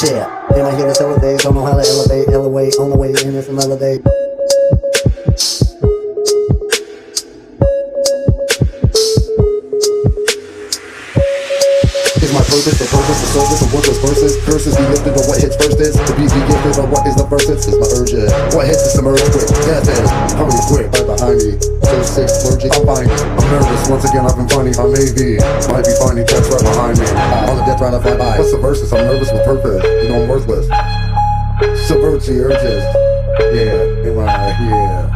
Yeah, in my head, so days, don't know how to elevate, on the way, and it's another day. Is my purpose, the service of worthless verses. Curses be lifted on what hits first is. To be gifted on what is the verses is my urge. What hits is emerge quick, death is coming quick right behind me. So sick, allergic, I'm fine. I'm nervous, once again I've been funny. I might be finding death right behind me. On the death right I fly by. What's the verses? I'm nervous with purpose. You know I'm worthless. Subvert the urges. Yeah, in my elevate.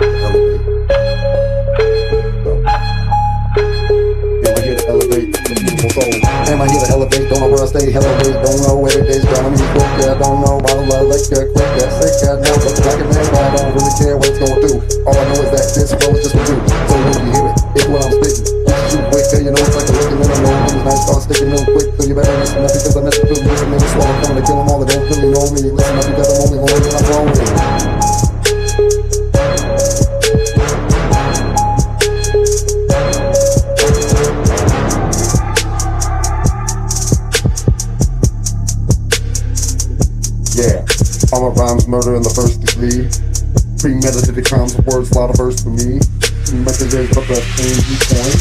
Elevate the beautiful soul. Am I here to elevate? Don't know where I stay. Elevate, don't know where it is. Drowning me quick, yeah, don't know. Bottle of like that, quick, that sick, that now. Look like a man, but I don't really care what it's going through. All I know is that this flow is just for you. So when you hear it, it's what I'm spitting. It's you quick, you know it's like a looking in a know. When it's nice, start sticking real quick. So you better listen up because I mess with you. Listen, man, swallow. I'm coming to kill them all that don't really know me. Listen up because I'm only when I'm wrong. Yeah, all my rhymes murder in the first degree. Premeditated crimes of words, a lot of verse for me. Two messages of the same viewpoint.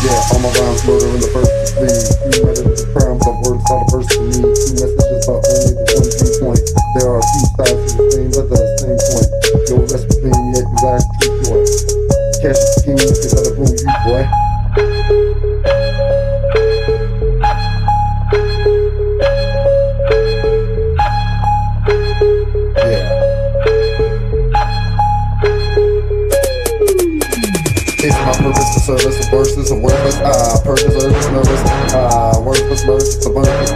Yeah, all my rhymes murder in the first degree. Premeditated crimes of words, a lot of verse for me. Two messages but only the one viewpoint. There are two sides to the same, but the same point. Your rest between yet exact true joy. Cash the scheme, is that a rule you, boy? It's my purpose to service, the verses are worthless. Purchase, nervous, worthless, nervous, the worthless,